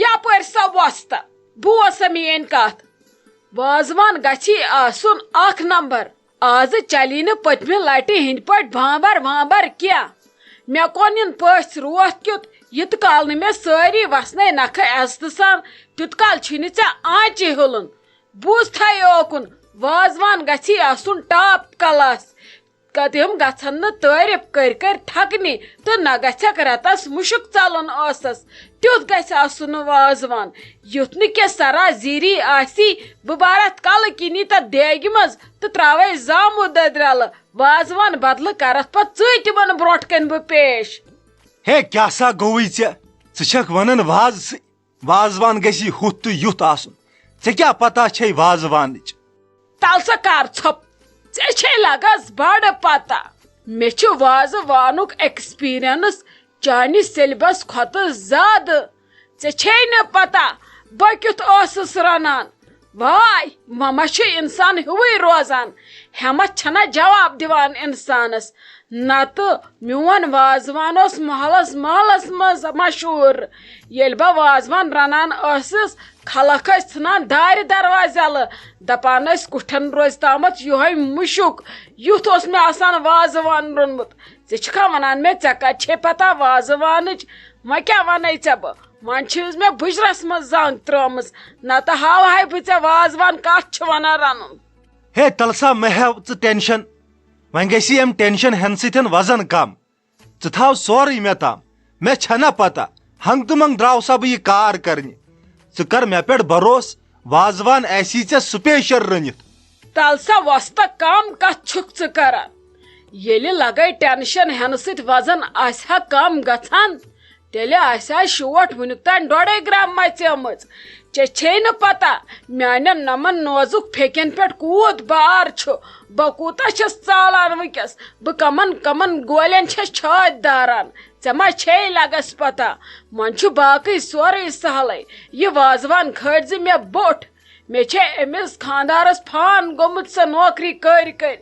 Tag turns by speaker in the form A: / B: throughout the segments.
A: یپر سا وسط بوز سا میٲنۍ کتھ وازوان گژھی آسُن اکھ نمبر آز چلی نہٕ پٔتمہِ لٹہِ ہٕنٛدۍ پٲٹھۍ بامبر کینٛہہ مےٚ کوٚن یِن پٔژھۍ روتھ کیُتھ یِتھ کال نہٕ مےٚ سٲری وسنے نکھٕ عزتہٕ سان تیُتھ کال چھُے نہٕ ژےٚ آنچہِ ہُلُن بوٗزتھا اوکُن وازوان گژھی آسُن ٹاپ کلاس قدم گژھن نہٕ تعریف کٔرۍ تھکنہِ تہٕ نہ گژھٮ۪کھ رٮ۪تس مُشُک ژلُن ٲسس تیُتھ گژھِ آسُن وازوان یُتھ نہٕ کینٛہہ سرا زیٖری آسی بہٕ بارتھ کلہٕ کِنی تتھ دیگہِ منٛز تہٕ تراوے زامُت دٔدرَلہٕ وازوان بدلہٕ کرتھ پتہٕ ژٕ تِمن برونٛٹھ کنہِ بہٕ پیش
B: ہے کیٛاہ سا گوٚوٕے ژےٚ ژٕ چھکھ ونان وازوان گژھِ ہُتھ تہٕ یُتھ آسُن ژےٚ کیٛاہ پتہ چھے وازوانٕچ
A: تل سا کر ژھۄپ ژےٚ چھے لگس بڑٕ پتہ مےٚ چھُ وازوانُک ایکسپیرینس چانہِ سیلبس کھۄتہٕ زیادٕ ژےٚ چھے نہٕ پتہ بہٕ کیُتھ ٲسٕس رنان واے مما چھُ انسان ہیوٕے روزان ہیمت چھنا جواب دِوان انسانس نتہٕ میون وازوان اوس محلس منٛز مشہوٗر ییٚلہِ بہٕ وازوان رنان ٲسٕس خلق ٲسۍ ژھٕنان دارِ دروازٕ یلہٕ دپان ٲسۍ کُٹھٮ۪ن روزِ تامتھ یِہوے مُشُک یُتھ اوس مےٚ آسان وازوان روٚنمُت ژےٚ چھکھا ونان مےٚ ژےٚ کتہِ چھے پتہ وازوانٕچ وۄنۍ کیٛاہ ونَے ژےٚ بہٕ وۄنۍ چھِس مےٚ بٕجرس منٛز زنگ ترٲمٕژ نتہٕ ہاوہاے بہٕ ژےٚ وازوان کتھ چھُ ونان رنُن
B: ہے تلسا مہ ہیو ژٕ ٹینشن وۄنۍ گژھی امہِ ٹینشن ہٮ۪نہٕ سۭتۍ وزن کم ژٕ تھاو سورُے مےٚ تام مےٚ چھنا پتہ ہنگ تہٕ منٛگ درٛاو سا بہٕ یہِ کار کرنہِ ژٕ کر مےٚ پٮ۪ٹھ بروس وازوان آسی ژےٚ سپیشل رٔنِتھ
A: تل سا وۄستا کم کتھ چھُکھ ژٕ کران ییٚلہِ لگے ٹینشن ہٮ۪نہٕ سۭتۍ وزن آسہِ ہا کم گژھان تیٚلہِ آسہِ ہا شوٹھ وُنیُک تام 2.5 گرام مژیمٕژ ژےٚ چھے نہٕ پتہ میانٮ۪ن نمن نوزُک پھیکٮ۪ن پٮ۪ٹھ کوٗت بار چھُ بہٕ کوٗتاہ چھس ژالان وٕنکیٚس بہٕ کمن گولٮ۪ن چھس چھٲتۍ داران ژےٚ ما چھے لگس پتہ وۄنۍ چھُ باقٕے سورُے سہلٕے یہِ وازوان کھٲلۍ زِ مےٚ بوٚٹھ مےٚ چھے أمِس خانٛدارس فان گوٚمُت سۄ نوکری کٔرۍ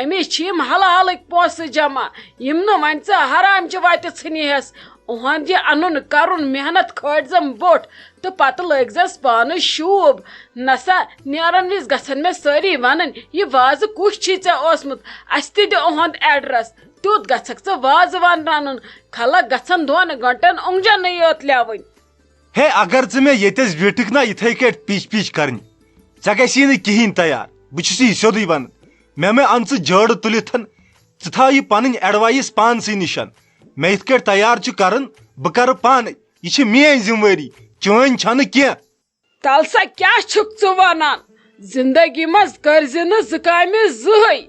A: أمِس چھِ یِم حلالٕکۍ پونٛسہٕ جمع یِم نہٕ وۄنۍ ژٕ حرامچہِ وتہِ ژھٕنِہس اُہُنٛد یہِ اَنُن کرُن محنت کھٲلزم بوٚٹھ تہٕ پتہٕ لٲگزس پانہٕ شوٗب نسا نیرن وِزِ گژھن مےٚ سٲری ونٕنۍ یہِ وازٕ کُس چھُے ژےٚ اوسمُت اسہِ تہِ دِ اُہُنٛد ایڈرس تیُتھ گژھکھ ژٕ وازوان رنُن خلق گژھن 2 گنٹن اوٚنٛگجنٕے یوت لیوٕنۍ
B: ہے اگر ژٕ مےٚ ییٚتٮ۪س بیٖٹھِکھ نا یِتھٕے کٲٹھۍ پِچ کرنہِ ژےٚ گژھی نہٕ کِہینۍ تیار بہٕ چھُس یہِ سیوٚدُے ونان مےٚ اَن ژٕ جٲڑٕ تُلِتھ ژٕ تھاو یہِ پنٕنۍ ایڈوایس پانسٕے نِشن مےٚ یِتھ کٲٹھۍ تیار چھُ کران بہٕ کرٕ پانے یہِ چھِ میٲنۍ ذمہٕ وٲری چٲنۍ چھنہٕ کینٛہہ
A: تل سا کیٛاہ چھُکھ ژٕ ونان زندگی منٛز کٔرزِ نہٕ زٕ کامہِ زٕہٕے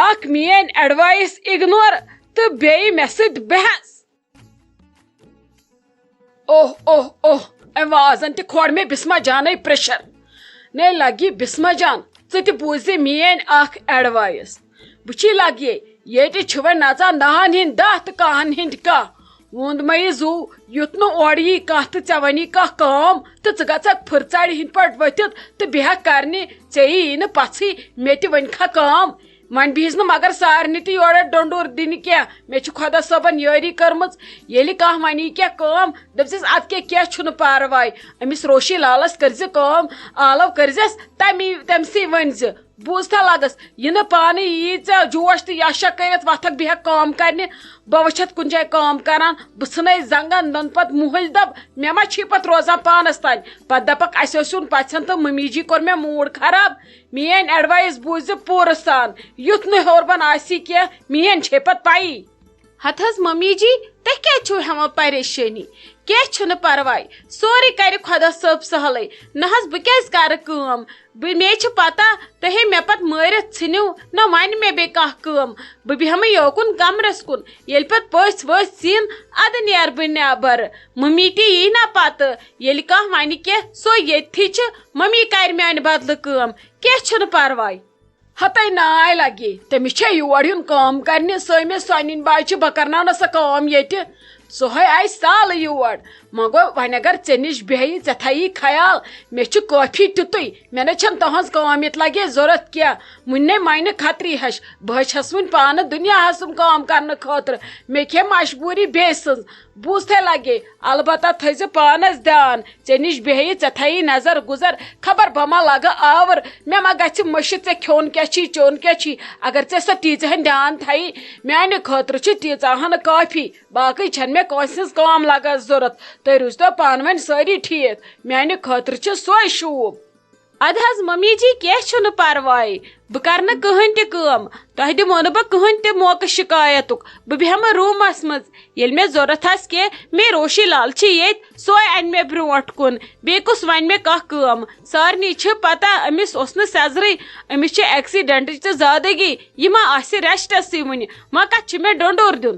A: اکھ میٲنۍ ایڈوایس اِگنور تہٕ بیٚیہِ مےٚ سۭتۍ بحث اوہ اوہ اوہ أمۍ وازن تہِ کھور مےٚ بسما جانے پریشر نے لگی بسما جان ژٕ تہِ بوٗز زِ میٲنۍ اکھ ایڈوایس وٕچھی لگیے ییٚتہِ چھِ وۄنۍ نژان 10 ہٕنٛدۍ 10 تہٕ 100 ہٕنٛدۍ 100 ووٚند مےٚ زوٗ یُتھ نہٕ اورٕ یی کانٛہہ تہٕ ژےٚ وَنی کانٛہہ کٲم تہٕ ژٕ گژھکھ پھٕرژارِ ہٕنٛدۍ پٲٹھۍ ؤتھِتھ تہٕ بیٚہکھ کرنہِ ژےٚ یی نہٕ پژھٕے مےٚ تہِ ؤنکھا کٲم وۄنۍ بِہِس نہٕ مگر سارنٕے تہِ یورٕ ڈۄنڈور دِنہِ کینٛہہ مےٚ چھِ خۄدا صٲبن یٲری کٔرمٕژ ییٚلہِ کانٛہہ وَنی کینٛہہ کٲم دٔپزٮ۪س اَدٕ کینٛہہ چھُنہٕ پرواے أمِس روشی لالس کٔرزِ کٲم آلو کٔرزٮ۪س تٔمسٕے ؤنزِ بوٗزتھا لگس یہِ نہٕ پانہٕ یی ژےٚ جوش تہٕ یاشا کٔرِتھ وتھکھ بیٚہکھ کٲم کرنہِ بہٕ وٕچھتھ کُنہِ جایہِ کٲم کران بہٕ ژھٕنَے زنگن دۄن پتہٕ مُہٕلۍ دب مےٚ ما چھی پتہٕ روزان پانس تانۍ پتہٕ دپکھ اسہِ اوس یُن پژھٮ۪ن تہٕ ممی جی کوٚر مےٚ موٗڈ خراب میٲنۍ ایڈوایس بوٗزِ پوٗرٕ سان یُتھ نہٕ ہیوٚر بۄن آسی کینٛہہ میٲنۍ چھے پتہٕ پایی
C: ہتھ حظ ممی جی تُہۍ کیٛازِ چھِو ہٮ۪وان پریشٲنی کینٛہہ چھُنہٕ پرواے سورُے کرِ خۄدا صٲب سہلٕے نہ حظ بہٕ کیٛازِ کرٕ کٲم مے چھِ پتہ تُہۍ ہے مےٚ پتہٕ مٲرِتھ ژھٕنِو نہ وَنہِ مےٚ بیٚیہِ کانٛہہ کٲم بہٕ بیٚہمہٕ یوکُن کمرس کُن ییٚلہِ پتہٕ پٔژھۍ ؤژھۍ یِن اَدٕ نیرٕ بہٕ نٮ۪بر ممی تہِ یی نا پتہٕ ییٚلہِ کانٛہہ وَنہِ کینٛہہ سۄ ییٚتھی چھِ ممی کرِ میانہِ بدلہٕ کٲم کینٛہہ چھُنہٕ پرواے
A: ہتَے ناے لگے تٔمِس چھے یور یُن کٲم کرنہِ سٲمِس سۄنِنۍ باے چھِ بہٕ کرناونہٕ سۄ کٲم ییٚتہِ سوہے آئی سال یور مگو ون اگر ے نش بیہی ے تھایی خیال مے چھ کافی تیتُے مے نہ چھن تہنز کام یت لگے ضرورت کیا وننے ماینہ خطری ہش بہ چھس ون پانہ دنیا ہسم کام کرنے خاطر مے کھے مجبوری بے سن بوزتے لگے البتہ تھز پانس دھیان ے نش بیہی ے تھایی نظر گزر خبر بہ لگہ آور مے ما گژھِ مشی ے کھیون کیا چھی چون کیا چھی اگر ے سہ تیژہن دھیان تھایی میانہ خاطر چھ تیژہ ہن کافی باقی چھن مے کٲنٛسہِ ہٕنٛز کام لگان ضرورت تُہۍ روٗزتو پانہٕ ؤنۍ سٲری ٹھیٖک میانہ خاطر چھ سوے شوٗب
C: اد حظ ممی جی کیٚنٛہہ چھُنہٕ پرواے بہٕ کرٕ نہٕ کٕہٕنۍ تہِ کٲم تۄہہِ دِمو نہٕ بہٕ کٕہٕنۍ تہِ موقعہٕ شکایتُک بہٕ بیٚہمہٕ روٗمس منٛز ییٚلہِ مےٚ ضروٗرت آسہِ کینٛہہ مے روشی لال چھِ ییٚتہِ سۄے انہِ مےٚ برونٛٹھ کُن بیٚیہِ کُس وَنہِ مےٚ کانٛہہ کٲم سارنٕے چھِ پتہ أمِس اوس نہٕ سٮ۪زرٕے أمِس چھِ ایکسیڈنٹٕچ تہٕ زادگی یہِ ما آسہِ ریسٹسٕے وُنہِ وۄنۍ کتھ چھُ مےٚ ڈونڈور دیُن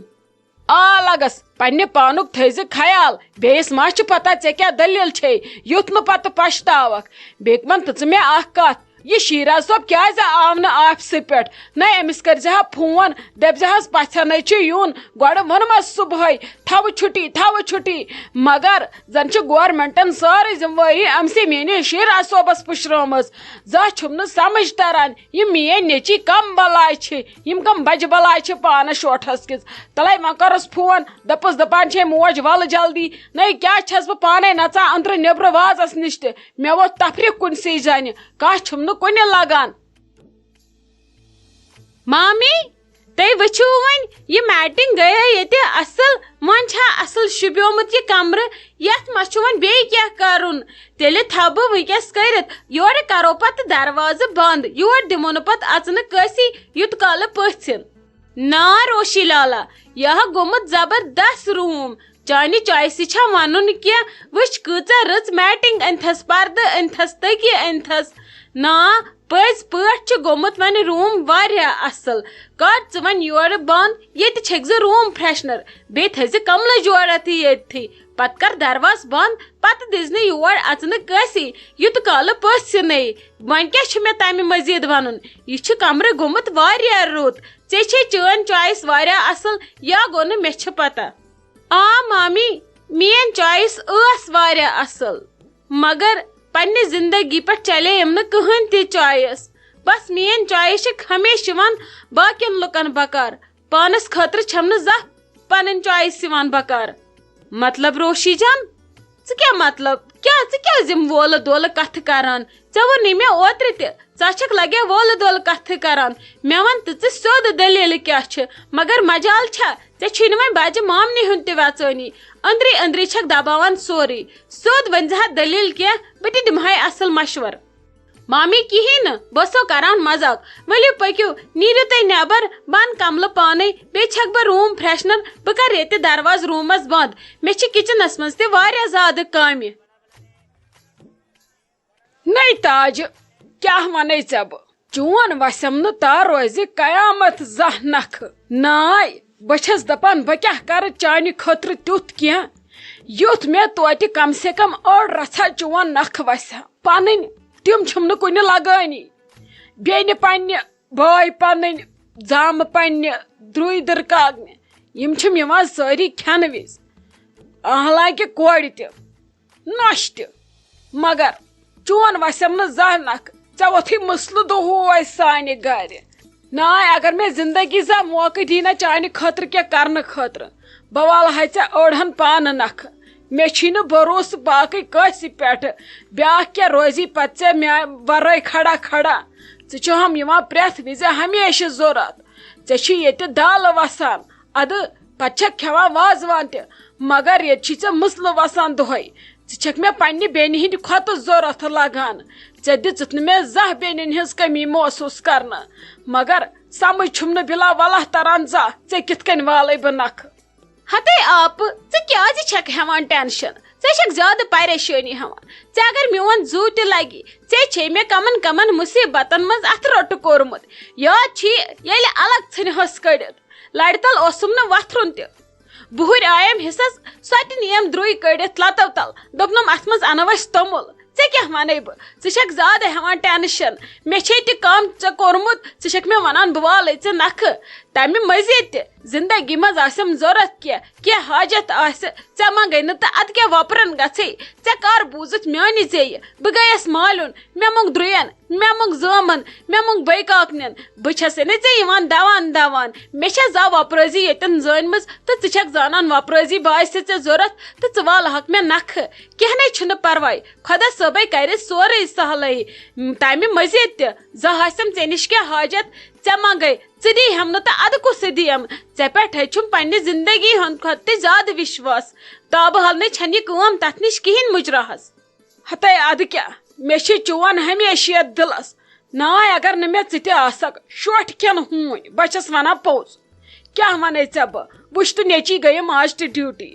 A: آ لگس پنہ پانک تھز خیال بیس ما چھ پتہ ے کیا دلیل چھے یُتھ نہٕ پتہ پشتاوکھ بیٚیہِ ون تہٕ ژٕ مےٚ اکھ کتھ یہ شیراز صٲب کیازِ آو نہٕ آفسہٕ پٮ۪ٹھ نہ أمِس کٔرزِہا فون دپزِہس پژھٮ۪نٕے چھُ یُن گۄڈٕ ووٚنمس صبحٲے تھاو چھُٹی مگر زن چھِ گورمنٹن سٲرٕے ذمہٕ وٲری أمسٕے میٲنِس شیراز صٲبس پُشرٲمٕژ زانٛہہ چھُم نہٕ سمجھ تران یِم میٲنۍ نیٚچی کم بلاے چھِ یِم کم بجہِ بلاے چھِ پانس شوٹھس کِس تلے وۄنۍ کٔرٕس فون دپُس دپان چھے موج ول جلدی نٔے کیٛاہ چھس بہٕ پانے نژان أنٛدرٕ نیٚبرٕ وازس نِش تہِ مےٚ ووت تفریٖق کُنسٕے زنہِ کانٛہہ چھُم نہٕ کُنہِ لگان
C: مامی تُہۍ وٕچھِو وۄنۍ یہِ میٹنگ گٔیے ییٚتہِ اصل وۄنۍ چھا اصل شوٗبیومُت یہِ کمرٕ یتھ ما چھُ وۄنۍ بیٚیہِ کینٛہہ کرُن تیٚلہِ تھاو بہٕ وٕنکیٚس کٔرِتھ یورٕ کرو پتہٕ دروازٕ بنٛد یور دِمو نہٕ پتہٕ اژنہٕ کٲنٛسی یوٗت کالہٕ پٔژھِن نا روشی لالا یہِ ہا گوٚمُت زبردست روٗم چانہِ چویسہِ چھا ونُن کینٛہہ وٕچھ کۭژاہ رٕژ میٹنگ أنۍتھس پردٕ أنۍتھس تٔکیہِ أنۍتھس نا پٔزۍ پٲٹھۍ چھُ گوٚمُت وۄنۍ روٗم واریاہ اصل کر ژٕ وۄنۍ یورٕ بنٛد ییٚتہِ چھٔکۍ زِ روٗم فرٛیشنر بیٚیہِ تھٲیزِ کملہٕ جورا تہِ ییٚتتھٕے پتہٕ کر دروازٕ بنٛد پتہٕ دِزِ نہٕ یور اژنہٕ کٲنٛسی یوٗت کالہٕ پٔژھۍ یِنَے وۄنۍ کیٛاہ چھُ مےٚ تمہِ مٔزیٖد ونُن یہِ چھُ کمرٕ گوٚمُت واریاہ رُت ژےٚ چھے چٲنۍ چویس واریاہ اصل یا گوٚو نہٕ مےٚ چھِ پتہ آ مامی میٲنۍ چویس ٲس واریاہ اصل مگر پننہِ زندگی پٮ۪ٹھ چلییِم نہٕ کٕہٕنۍ تہِ چویس بس میٲنۍ چویس چھِ ہمیشہِ یِوان باقین لُکن بکار پانس خٲطرٕ چھم نہٕ زانٛہہ پنٕنۍ چویس یِوان بکار مطلب روشی جان ژٕ کیٛاہ مطلب کیٛاہ ژٕ کیٛازِ یِم وولہٕ دولہٕ کتھٕ کران ژےٚ ووٚنُے مےٚ اوترٕ تہِ ژٕ چھکھ لگے وولہٕ دولہٕ کتھٕ کران مےٚ ون تہٕ ژٕ سیوٚد دٔلیٖلہٕ کیٛاہ چھِ مگر مجال چھا ژےٚ چھُے نہٕ وۄنۍ بجہِ مامنہِ ہُنٛد تہِ ویژٲنی أنٛدری أنٛدری چھکھ دباوان سورُے سیوٚد ؤنۍزِہا دٔلیٖل کینٛہہ بہٕ تہِ دِمہے اصل مشور مامی کہیٖنۍ نہٕ بہٕ ٲسو کران مزاق ؤلِو پٔکِو نیٖرِو تُہۍ نٮ۪بر بنٛد کملہٕ پانے بیٚیہِ چھکھ بہٕ روٗم فرٛیشنر بہٕ کرٕ ییٚتہِ دروازٕ روٗمس بنٛد مےٚ چھِ کچنس منٛز تہِ واریاہ زیادٕ کامہِ
A: نٔے تاجہِ کیٛاہ ونے ژےٚ بہٕ چون وسیم نہٕ تا روزِ قیامت زانٛہہ نکھٕ ناے بہٕ چھس دپان بہٕ کیٛاہ کرٕ چانہِ خٲطرٕ تیُتھ کینٛہہ یُتھ مےٚ توتہِ کم سے کم أڑ رژھا چون نکھٕ وسہِ ہا پنٕنۍ تِم چھِم نہٕ کُنہِ لگٲنی بیٚنہِ پننہِ بٲے پنٕنۍ زامہٕ پننہِ درٛوے دٕرکاکنہِ یِم چھِم یِوان سٲری کھٮ۪نہٕ وِزِ حالانکہِ کورِ تہِ نۄشہِ تہِ مگر چون وسیم نہٕ زانٛہہ نکھٕ ژےٚ ووتھُے مسلہٕ دۄہے سانہِ گرِ ناے اگر مےٚ زندگی زانٛہہ موقعہٕ دی نہ چانہِ خٲطرٕ کینٛہہ کرنہٕ خٲطرٕ بہٕ والہے ژےٚ أڑہن پانہٕ نکھٕ مےٚ چھی نہٕ بروسہٕ باقٕے کٲنٛسہِ پٮ۪ٹھ بیٛاکھ کیٛاہ روزی پتہٕ ژےٚ میانہِ ورٲے کھڑا ژٕ چھُہم یِوان پرٛٮ۪تھ وِزِ ہمیشہِ ضوٚرتھ ژےٚ چھی ییٚتہِ دالہٕ وسان ادٕ پتہٕ چھکھ کھٮ۪وان وازوان تہِ مگر ییٚتہِ چھی ژےٚ مسلہٕ وسان دۄہے ژٕ چھکھ مےٚ پننہِ بیٚنہِ ہٕنٛدِ کھۄتہٕ ضوٚرتھ لگان ژےٚ دِژٕتھ نہٕ مےٚ زانٛہہ بیٚنٮ۪ن ہٕنٛز کٔمی محسوٗس کرنہٕ مگر سمجھ چھُم نہٕ بِلا وَلہ تران زانٛہہ ژےٚ کِتھ کٔنۍ والے بہٕ نکھٕ
C: ہتے آپہٕ ژٕ کیٛازِ چھکھ ہٮ۪وان ٹٮ۪نشن ژےٚ چھکھ زیادٕ پریشٲنی ہٮ۪وان ژےٚ اگر میون زوٗ تہِ لگہِ ژےٚ چھے مےٚ کمن کمن مُصیبتن منٛز اتھٕ روٚٹہٕ کوٚرمُت یاد چھی ییٚلہِ الگ ژھٕنہس کٔڑِتھ لرِ تل اوسُم نہٕ وتھرُن تہِ بُہٕرۍ آیم حصس سۄ تہِ نِیم درٛوے کٔڑِتھ لتو تل دوٚپنم اتھ منٛز انو أسۍ توٚمُل ژےٚ کیٛاہ ونے بہٕ ژٕ چھکھ زیادٕ ہٮ۪وان ٹٮ۪نشن مےٚ چھے تہِ کم ژےٚ کوٚرمُت ژٕ چھکھ مےٚ ونان بہٕ والے ژےٚ نکھٕ تمہ مزید زندگی مز آسم ضرورت کی حاجت آس ژے منگے نہ تہٕ ادٕ کیٛاہ وۄپرن گژھے ژےٚ کر بوٗزُتھ میٛانہِ زیٚیہِ بہٕ گٔیَس مالیُن مےٚ موٚنگ درٛوین مےٚ موٚنگ زٲمن مےٚ موٚنگ بٔے کاکنٮ۪ن بہٕ چھسے نہٕ ژےٚ یِوان دوان دوان مےٚ چھےٚ زا وۄپرٲزی ییٚتٮ۪ن زٲنمٕژ تہٕ ژٕ چھکھ زانان وۄپرٲزی باسہِ ژےٚ ضوٚرتھ تہٕ ژٕ والہکھ مےٚ نکھٕ کینٛہہ نے چھُنہٕ پرواے خۄدا صٲبے کرِ سورُے سہلٕے تمہِ مزید تہِ زانٛہہ آسٮ۪م ژےٚ نِش کینٛہہ حاجت ژےٚ منگے ژٕ دِیٖہَم نہٕ تہٕ اَدٕ کُس دِیم ژےٚ پٮ۪ٹھے چھُم پننہِ زندگی ہُنٛد کھۄتہٕ تہِ زیادٕ وشواس تابہٕ حل نے چھنہٕ یہِ کٲم تتھ نِش کِہینۍ مُجراہس
A: ہتے ادٕ کیٛاہ مےٚ چھِ چون ہمیشہِ یتھ دلس ناے اگر نہٕ مےٚ ژٕ تہِ آسکھ شوٹھ کھٮ۪ن ہوٗنۍ بہٕ چھس ونان پوٚز کیٛاہ ونے ژےٚ بہٕ وٕچھ تہٕ نیچی گٔیہِ ماجہِ تہِ ڈیوٹی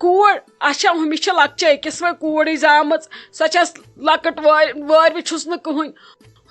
A: کوٗر اچھا ہُمِس چھِ لۄکچے أکِس وۄنۍ کوٗرٕے زامٕژ سۄ چھس لۄکٕٹ وٲرۍوِ چھُس نہٕ کٕہٕنۍ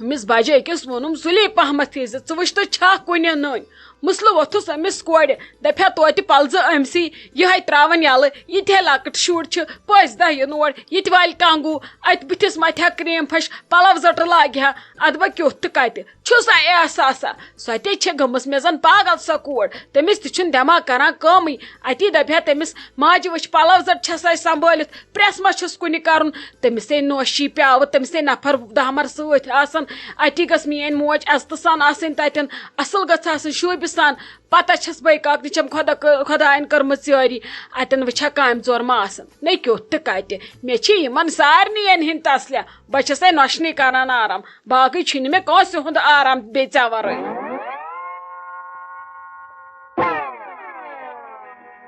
A: ہُمِس بجہِ أکِس ووٚنُم سُلے پہمتھ یی زِ ژٕ وٕچھ تہٕ چھا کُنہِ نٔنۍ مسلہٕ ووٚتھُس أمِس کورِ دپیا توتہِ پلزٕ أمسٕے یِہے تراون یلہٕ یہِ تہِ ہے لۄکٕٹ شُر چھِ پٔژھۍ دہ یِن اور یہِ تہِ والہِ کنگوٗ اتہِ بٕتھِس متھِ ہا کرٛیٖم پھش پلو زٹہٕ لاگہِ ہا ادٕ بہٕ کیُتھ تہٕ کتہِ چھُسا احساسا سۄ تے چھِ گٔمٕژ مےٚ زن پاگل سۄ کور تٔمِس تہِ چھُنہٕ دٮ۪ماغ کران کٲمٕے اتی دپیا تٔمِس ماجہِ وٕچھ پلو زٹ چھسے سنبھٲلِتھ پریس ما چھُس کُنہِ کرُن تٔمِسے نوشی پیاوٕ تٔمِسے نفر دہمر سۭتۍ آسان اتی گٔژھ میٲنۍ موج عزتہٕ سان آسٕنۍ تتٮ۪ن اصل گٔژھ آسٕنۍ شوٗبہِ سان پتہ چھس بٔے کاکنہِ چھم خۄداین کٔرمٕژ یٲری اتٮ۪ن وٕچھا کامہِ ژور ما آسان نے کیُتھ تہٕ کتہِ مےٚ چھِ یِمن سارنٕے ہٕنٛدۍ تسلیا بہٕ چھسے نۄشنٕے کران آرام باقٕے چھُنہٕ مےٚ کٲنٛسہِ ہُنٛد آرام بیٚیہِ ژےٚ ورٲے